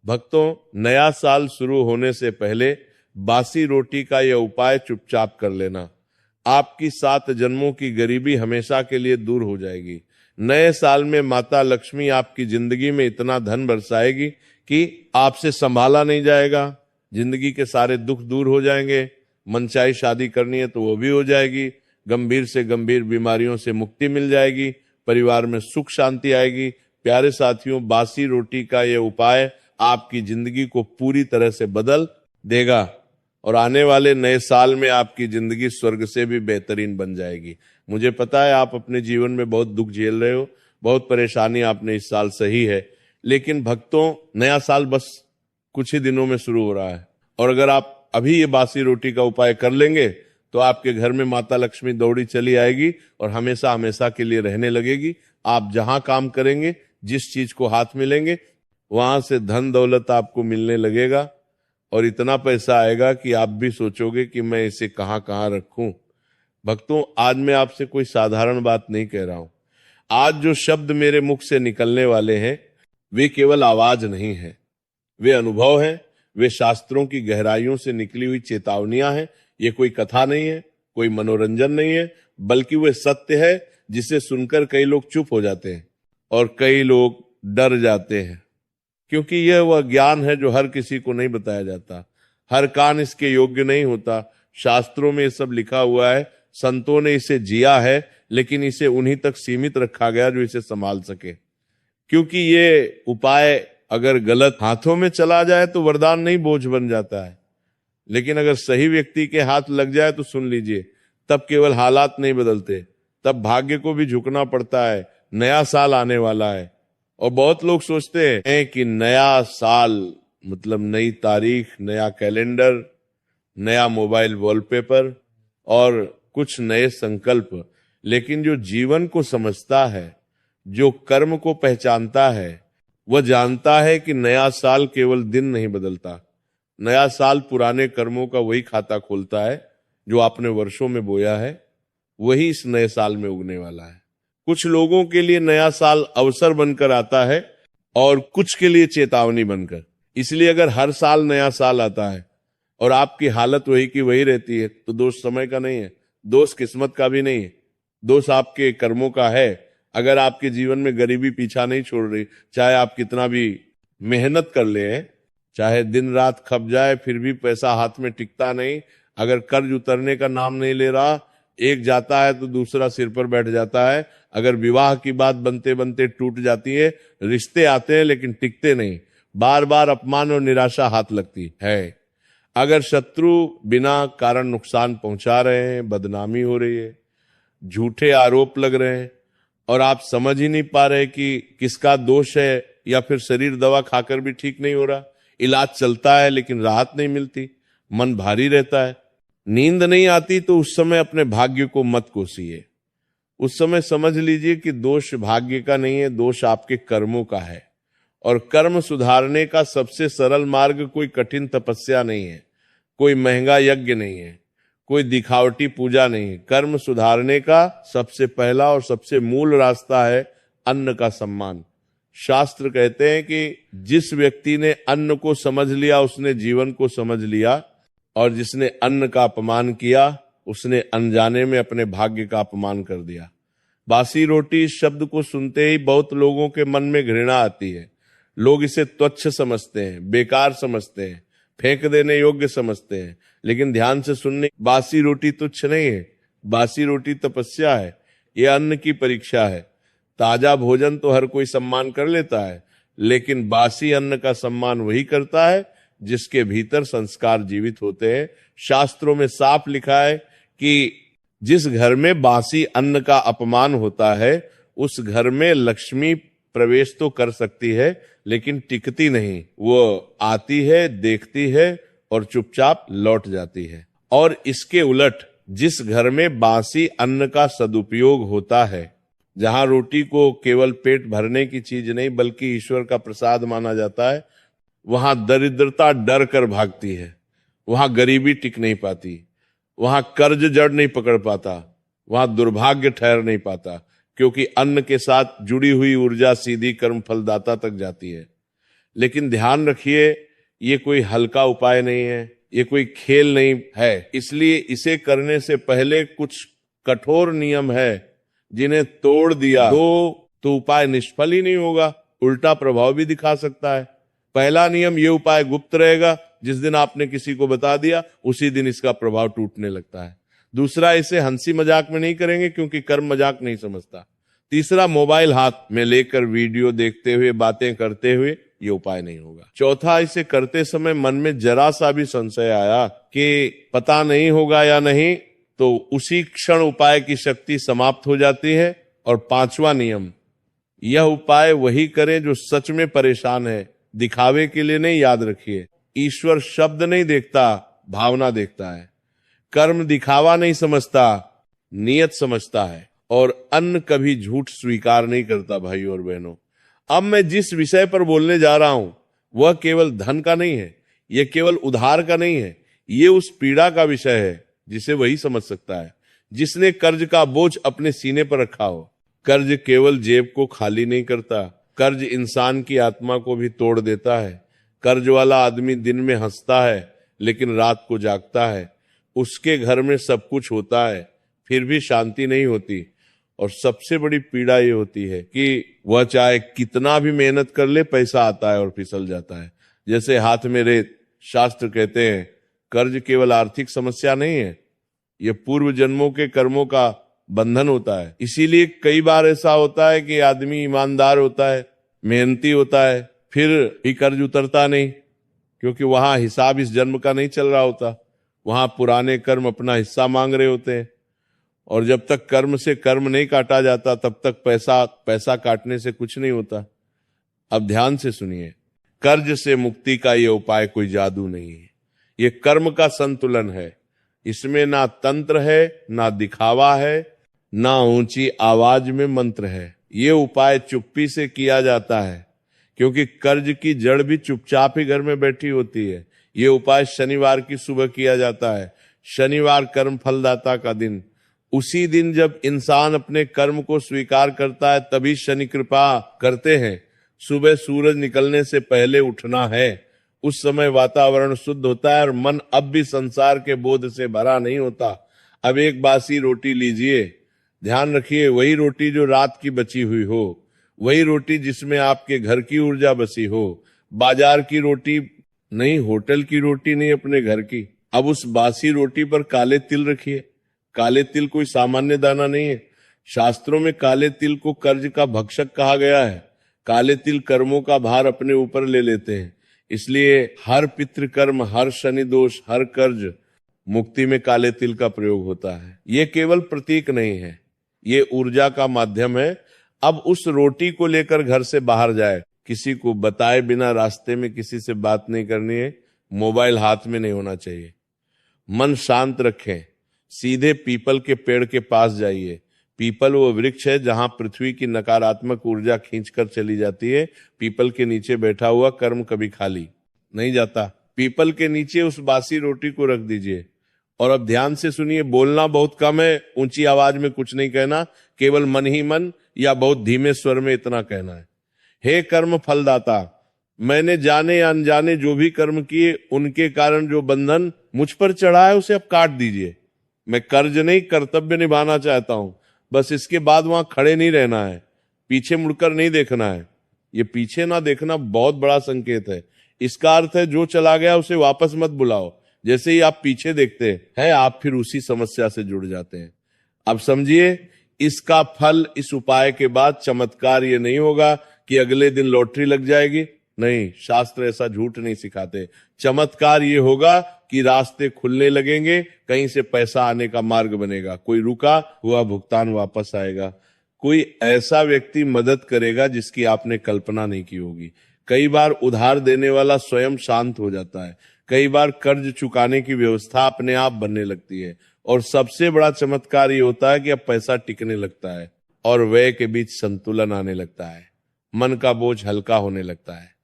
भक्तों, नया साल शुरू होने से पहले बासी रोटी का यह उपाय चुपचाप कर लेना। आपकी 7 जन्मों की गरीबी हमेशा के लिए दूर हो जाएगी। नए साल में माता लक्ष्मी आपकी जिंदगी में इतना धन बरसाएगी कि आपसे संभाला नहीं जाएगा। जिंदगी के सारे दुख दूर हो जाएंगे। मनचाही शादी करनी है तो वो भी हो जाएगी। गंभीर से गंभीर बीमारियों से मुक्ति मिल जाएगी। परिवार में सुख शांति आएगी। प्यारे साथियों, बासी रोटी का यह उपाय आपकी जिंदगी को पूरी तरह से बदल देगा और आने वाले नए साल में आपकी जिंदगी स्वर्ग से भी बेहतरीन बन जाएगी। मुझे पता है आप अपने जीवन में बहुत दुख झेल रहे हो, बहुत परेशानी आपने इस साल सही है, लेकिन भक्तों, नया साल बस कुछ ही दिनों में शुरू हो रहा है और अगर आप अभी ये बासी रोटी का उपाय कर लेंगे तो आपके घर में माता लक्ष्मी दौड़ी चली आएगी और हमेशा हमेशा के लिए रहने लगेगी। आप जहां काम करेंगे, जिस चीज को हाथ में लेंगे, वहां से धन दौलत आपको मिलने लगेगा और इतना पैसा आएगा कि आप भी सोचोगे कि मैं इसे कहां कहां रखूं। भक्तों, आज मैं आपसे कोई साधारण बात नहीं कह रहा हूं। आज जो शब्द मेरे मुख से निकलने वाले हैं वे केवल आवाज नहीं है, वे अनुभव हैं, वे शास्त्रों की गहराइयों से निकली हुई चेतावनियां हैं। ये कोई कथा नहीं है, कोई मनोरंजन नहीं है, बल्कि वे सत्य है जिसे सुनकर कई लोग चुप हो जाते हैं और कई लोग डर जाते हैं, क्योंकि यह वह ज्ञान है जो हर किसी को नहीं बताया जाता। हर कान इसके योग्य नहीं होता। शास्त्रों में ये सब लिखा हुआ है, संतों ने इसे जिया है, लेकिन इसे उन्हीं तक सीमित रखा गया जो इसे संभाल सके। क्योंकि ये उपाय अगर गलत हाथों में चला जाए तो वरदान नहीं, बोझ बन जाता है, लेकिन अगर सही व्यक्ति के हाथ लग जाए तो सुन लीजिए, तब केवल हालात नहीं बदलते, तब भाग्य को भी झुकना पड़ता है। नया साल आने वाला है और बहुत लोग सोचते हैं कि नया साल मतलब नई तारीख, नया कैलेंडर, नया मोबाइल वॉलपेपर और कुछ नए संकल्प। लेकिन जो जीवन को समझता है, जो कर्म को पहचानता है, वह जानता है कि नया साल केवल दिन नहीं बदलता। नया साल पुराने कर्मों का वही खाता खोलता है जो आपने वर्षों में बोया है, वही इस नए साल में उगने वाला है। कुछ लोगों के लिए नया साल अवसर बनकर आता है और कुछ के लिए चेतावनी बनकर। इसलिए अगर हर साल नया साल आता है और आपकी हालत वही की वही रहती है तो दोष समय का नहीं है, दोष किस्मत का भी नहीं है, दोष आपके कर्मों का है। अगर आपके जीवन में गरीबी पीछा नहीं छोड़ रही, चाहे आप कितना भी मेहनत कर ले, चाहे दिन रात खप जाए, फिर भी पैसा हाथ में टिकता नहीं, अगर कर्ज उतरने का नाम नहीं ले रहा, एक जाता है तो दूसरा सिर पर बैठ जाता है, अगर विवाह की बात बनते बनते टूट जाती है, रिश्ते आते हैं लेकिन टिकते नहीं, बार बार अपमान और निराशा हाथ लगती है, अगर शत्रु बिना कारण नुकसान पहुंचा रहे हैं, बदनामी हो रही है, झूठे आरोप लग रहे हैं और आप समझ ही नहीं पा रहे कि किसका दोष है, या फिर शरीर दवा खाकर भी ठीक नहीं हो रहा, इलाज चलता है लेकिन राहत नहीं मिलती, मन भारी रहता है, नींद नहीं आती, तो उस समय अपने भाग्य को मत कोसिए। उस समय समझ लीजिए कि दोष भाग्य का नहीं है, दोष आपके कर्मों का है। और कर्म सुधारने का सबसे सरल मार्ग कोई कठिन तपस्या नहीं है, कोई महंगा यज्ञ नहीं है, कोई दिखावटी पूजा नहीं है। कर्म सुधारने का सबसे पहला और सबसे मूल रास्ता है अन्न का सम्मान। शास्त्र कहते हैं कि जिस व्यक्ति ने अन्न को समझ लिया उसने जीवन को समझ लिया, और जिसने अन्न का अपमान किया उसने अनजाने में अपने भाग्य का अपमान कर दिया। बासी रोटी इस शब्द को सुनते ही बहुत लोगों के मन में घृणा आती है। लोग इसे तुच्छ समझते हैं, बेकार समझते हैं, फेंक देने योग्य समझते हैं। लेकिन ध्यान से सुनने, बासी रोटी तुच्छ नहीं है, बासी रोटी तपस्या है, यह अन्न की परीक्षा है। ताजा भोजन तो हर कोई सम्मान कर लेता है, लेकिन बासी अन्न का सम्मान वही करता है जिसके भीतर संस्कार जीवित होते हैं। शास्त्रों में साफ लिखा है कि जिस घर में बासी अन्न का अपमान होता है उस घर में लक्ष्मी प्रवेश तो कर सकती है लेकिन टिकती नहीं। वो आती है, देखती है और चुपचाप लौट जाती है। और इसके उलट जिस घर में बासी अन्न का सदुपयोग होता है, जहां रोटी को केवल पेट भरने की चीज नहीं बल्कि ईश्वर का प्रसाद माना जाता है, वहां दरिद्रता डर कर भागती है, वहां गरीबी टिक नहीं पाती, वहां कर्ज जड़ नहीं पकड़ पाता, वहां दुर्भाग्य ठहर नहीं पाता, क्योंकि अन्न के साथ जुड़ी हुई ऊर्जा सीधी कर्म फलदाता तक जाती है। लेकिन ध्यान रखिए, ये कोई हल्का उपाय नहीं है, ये कोई खेल नहीं है। इसलिए इसे करने से पहले कुछ कठोर नियम है, जिन्हें तोड़ दिया तो उपाय निष्फल ही नहीं होगा, उल्टा प्रभाव भी दिखा सकता है। पहला नियम, ये उपाय गुप्त रहेगा, जिस दिन आपने किसी को बता दिया उसी दिन इसका प्रभाव टूटने लगता है। दूसरा, इसे हंसी मजाक में नहीं करेंगे, क्योंकि कर्म मजाक नहीं समझता। तीसरा, मोबाइल हाथ में लेकर वीडियो देखते हुए, बातें करते हुए ये उपाय नहीं होगा। चौथा, इसे करते समय मन में जरा सा भी संशय आया कि पता नहीं होगा या नहीं, तो उसी क्षण उपाय की शक्ति समाप्त हो जाती है। और पांचवा नियम, यह उपाय वही करें जो सच में परेशान है, दिखावे के लिए नहीं। याद रखिए, ईश्वर शब्द नहीं देखता, भावना देखता है। कर्म दिखावा नहीं समझता, नियत समझता है। और अन्न कभी झूठ स्वीकार नहीं करता। भाइयों और बहनों, अब मैं जिस विषय पर बोलने जा रहा हूं वह केवल धन का नहीं है, यह केवल उधार का नहीं है, ये उस पीड़ा का विषय है जिसे वही समझ सकता है जिसने कर्ज का बोझ अपने सीने पर रखा हो। कर्ज केवल जेब को खाली नहीं करता, कर्ज इंसान की आत्मा को भी तोड़ देता है। कर्ज वाला आदमी दिन में हंसता है लेकिन रात को जागता है। उसके घर में सब कुछ होता है फिर भी शांति नहीं होती। और सबसे बड़ी पीड़ा ये होती है कि वह चाहे कितना भी मेहनत कर ले, पैसा आता है और फिसल जाता है जैसे हाथ में रेत। शास्त्र कहते हैं कर्ज केवल आर्थिक समस्या नहीं है, यह पूर्व जन्मों के कर्मों का बंधन होता है। इसीलिए कई बार ऐसा होता है कि आदमी ईमानदार होता है, मेहनती होता है, फिर भी कर्ज उतरता नहीं, क्योंकि वहां हिसाब इस जन्म का नहीं चल रहा होता, वहां पुराने कर्म अपना हिस्सा मांग रहे होते हैं। और जब तक कर्म से कर्म नहीं काटा जाता तब तक पैसा काटने से कुछ नहीं होता। अब ध्यान से सुनिए, कर्ज से मुक्ति का यह उपाय कोई जादू नहीं है, ये कर्म का संतुलन है। इसमें ना तंत्र है, ना दिखावा है, ना ऊंची आवाज में मंत्र है। ये उपाय चुप्पी से किया जाता है, क्योंकि कर्ज की जड़ भी चुपचाप ही घर में बैठी होती है। ये उपाय शनिवार की सुबह किया जाता है। शनिवार कर्म फलदाता का दिन। उसी दिन जब इंसान अपने कर्म को स्वीकार करता है तभी शनि कृपा करते हैं। सुबह सूरज निकलने से पहले उठना है, उस समय वातावरण शुद्ध होता है और मन अब भी संसार के बोध से भरा नहीं होता। अब एक बासी रोटी लीजिए, ध्यान रखिए, वही रोटी जो रात की बची हुई हो, वही रोटी जिसमें आपके घर की ऊर्जा बसी हो, बाजार की रोटी नहीं, होटल की रोटी नहीं, अपने घर की। अब उस बासी रोटी पर काले तिल रखिए। काले तिल कोई सामान्य दाना नहीं है, शास्त्रों में काले तिल को कर्ज का भक्षक कहा गया है। काले तिल कर्मों का भार अपने ऊपर ले लेते हैं, इसलिए हर पितृकर्म, हर शनि दोष, हर कर्ज मुक्ति में काले तिल का प्रयोग होता है। ये केवल प्रतीक नहीं है, ये ऊर्जा का माध्यम है। अब उस रोटी को लेकर घर से बाहर जाए, किसी को बताए बिना रास्ते में किसी से बात नहीं करनी है, मोबाइल हाथ में नहीं होना चाहिए। मन शांत रखें, सीधे पीपल के पेड़ के पास जाइए। पीपल वो वृक्ष है जहां पृथ्वी की नकारात्मक ऊर्जा खींचकर चली जाती है। पीपल के नीचे बैठा हुआ कर्म कभी खाली नहीं जाता। पीपल के नीचे उस बासी रोटी को रख दीजिए। और अब ध्यान से सुनिए, बोलना बहुत कम है, ऊंची आवाज में कुछ नहीं कहना, केवल मन ही मन या बहुत धीमे स्वर में इतना कहना है, हे कर्म फलदाता, मैंने जाने या अनजाने जो भी कर्म किए उनके कारण जो बंधन मुझ पर चढ़ा है उसे अब काट दीजिए। मैं कर्ज नहीं, कर्तव्य निभाना चाहता हूं। बस इसके बाद वहां खड़े नहीं रहना है, पीछे मुड़कर नहीं देखना है। ये पीछे ना देखना बहुत बड़ा संकेत है। इसका अर्थ है जो चला गया उसे वापस मत बुलाओ। जैसे ही आप पीछे देखते हैं आप फिर उसी समस्या से जुड़ जाते हैं। अब समझिए, इसका फल इस उपाय के बाद चमत्कार ये नहीं होगा कि अगले दिन लॉटरी लग जाएगी, नहीं, शास्त्र ऐसा झूठ नहीं सिखाते। चमत्कार ये होगा कि रास्ते खुलने लगेंगे, कहीं से पैसा आने का मार्ग बनेगा, कोई रुका हुआ भुगतान वापस आएगा, कोई ऐसा व्यक्ति मदद करेगा जिसकी आपने कल्पना नहीं की होगी। कई बार उधार देने वाला स्वयं शांत हो जाता है, कई बार कर्ज चुकाने की व्यवस्था अपने आप बनने लगती है। और सबसे बड़ा चमत्कार ये होता है कि अब पैसा टिकने लगता है और व्यय के बीच संतुलन आने लगता है, मन का बोझ हल्का होने लगता है।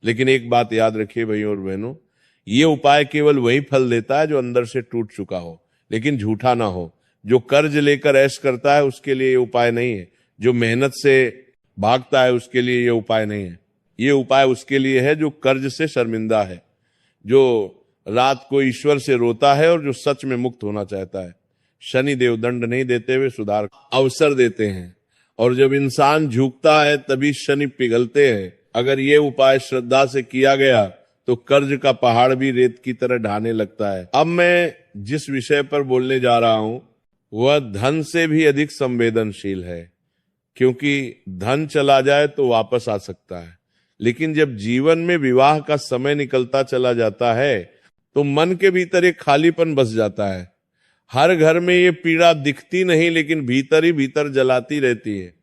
लेकिन एक बात याद रखिए भाइयों और बहनों, ये उपाय केवल वही फल देता है जो अंदर से टूट चुका हो, लेकिन झूठा ना हो। जो कर्ज लेकर ऐश करता है उसके लिए ये उपाय नहीं है, जो मेहनत से भागता है उसके लिए ये उपाय नहीं है। ये उपाय उसके लिए है जो कर्ज से शर्मिंदा है, जो रात को ईश्वर से रोता है और जो सच में मुक्त होना चाहता है। शनि देव दंड नहीं देते हुए सुधार अवसर देते हैं, और जब इंसान झुकता है तभी शनि पिघलते हैं। अगर ये उपाय श्रद्धा से किया गया तो कर्ज का पहाड़ भी रेत की तरह ढाने लगता है। अब मैं जिस विषय पर बोलने जा रहा हूं वह धन से भी अधिक संवेदनशील है, क्योंकि धन चला जाए तो वापस आ सकता है, लेकिन जब जीवन में विवाह का समय निकलता चला जाता है तो मन के भीतर एक खालीपन बस जाता है। हर घर में ये पीड़ा दिखती नहीं, लेकिन भीतर ही भीतर जलाती रहती है।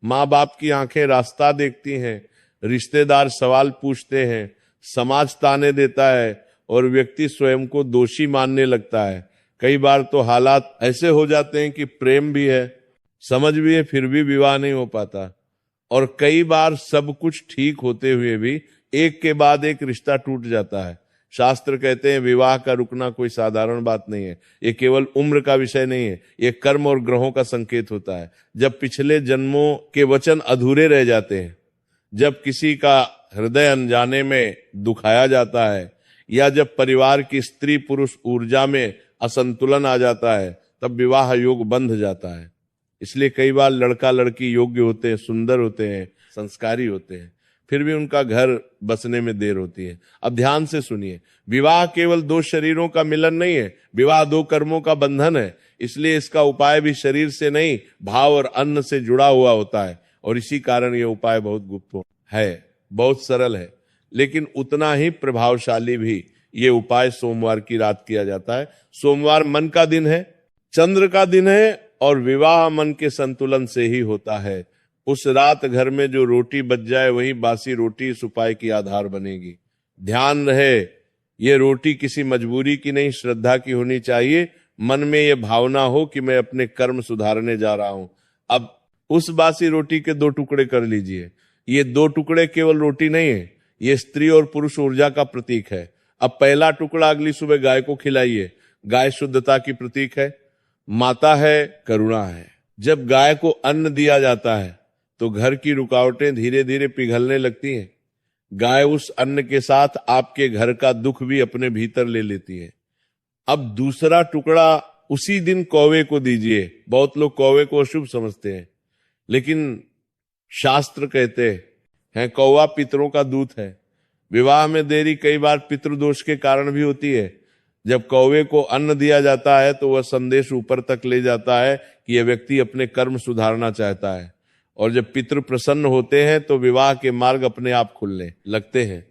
माँ बाप की आंखें रास्ता देखती हैं, रिश्तेदार सवाल पूछते हैं, समाज ताने देता है और व्यक्ति स्वयं को दोषी मानने लगता है। कई बार तो हालात ऐसे हो जाते हैं कि प्रेम भी है, समझ भी है, फिर भी विवाह नहीं हो पाता। और कई बार सब कुछ ठीक होते हुए भी एक के बाद एक रिश्ता टूट जाता है। शास्त्र कहते हैं विवाह का रुकना कोई साधारण बात नहीं है, ये केवल उम्र का विषय नहीं है, ये कर्म और ग्रहों का संकेत होता है। जब पिछले जन्मों के वचन अधूरे रह जाते हैं, जब किसी का हृदय अनजाने में दुखाया जाता है, या जब परिवार की स्त्री पुरुष ऊर्जा में असंतुलन आ जाता है, तब विवाह योग बंध जाता है। इसलिए कई बार लड़का लड़की योग्य होते हैं, सुंदर होते हैं, संस्कारी होते हैं, फिर भी उनका घर बसने में देर होती है। अब ध्यान से सुनिए, विवाह केवल दो शरीरों का मिलन नहीं है, विवाह दो कर्मों का बंधन है। इसलिए इसका उपाय भी शरीर से नहीं, भाव और अन्न से जुड़ा हुआ होता है, और इसी कारण यह उपाय बहुत गुप्त है, बहुत सरल है, लेकिन उतना ही प्रभावशाली भी। ये उपाय सोमवार की रात किया जाता है। सोमवार मन का दिन है, चंद्र का दिन है, और विवाह मन के संतुलन से ही होता है। उस रात घर में जो रोटी बच जाए वही बासी रोटी इस उपाय की आधार बनेगी। ध्यान रहे, ये रोटी किसी मजबूरी की नहीं, श्रद्धा की होनी चाहिए। मन में ये भावना हो कि मैं अपने कर्म सुधारने जा रहा हूं। अब उस बासी रोटी के 2 टुकड़े कर लीजिए। ये 2 टुकड़े केवल रोटी नहीं है, ये स्त्री और पुरुष ऊर्जा का प्रतीक है। अब पहला टुकड़ा अगली सुबह गाय को खिलाइए। गाय शुद्धता की प्रतीक है, माता है, करुणा है। जब गाय को अन्न दिया जाता है तो घर की रुकावटें धीरे धीरे पिघलने लगती हैं। गाय उस अन्न के साथ आपके घर का दुख भी अपने भीतर ले लेती है। अब दूसरा टुकड़ा उसी दिन कौवे को दीजिए। बहुत लोग कौवे को अशुभ समझते हैं, लेकिन शास्त्र कहते हैं कौवा पितरों का दूत है। विवाह में देरी कई बार पितृदोष के कारण भी होती है। जब कौवे को अन्न दिया जाता है तो वह संदेश ऊपर तक ले जाता है कि यह व्यक्ति अपने कर्म सुधारना चाहता है, और जब पितृ प्रसन्न होते हैं तो विवाह के मार्ग अपने आप खुलने लगते हैं।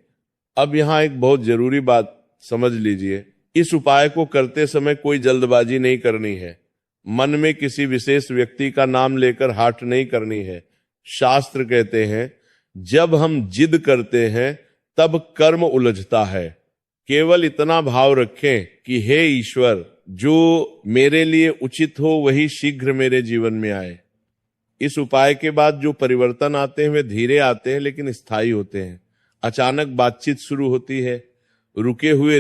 अब यहाँ एक बहुत जरूरी बात समझ लीजिए, इस उपाय को करते समय कोई जल्दबाजी नहीं करनी है। मन में किसी विशेष व्यक्ति का नाम लेकर हाट नहीं करनी है। शास्त्र कहते हैं जब हम जिद करते हैं तब कर्म उलझता है। केवल इतना भाव रखें कि हे ईश्वर, जो मेरे लिए उचित हो वही शीघ्र मेरे जीवन में आए। इस उपाय के बाद जो परिवर्तन आते हैं वे धीरे आते हैं, लेकिन स्थायी होते हैं। अचानक बातचीत शुरू होती है, रुके हुए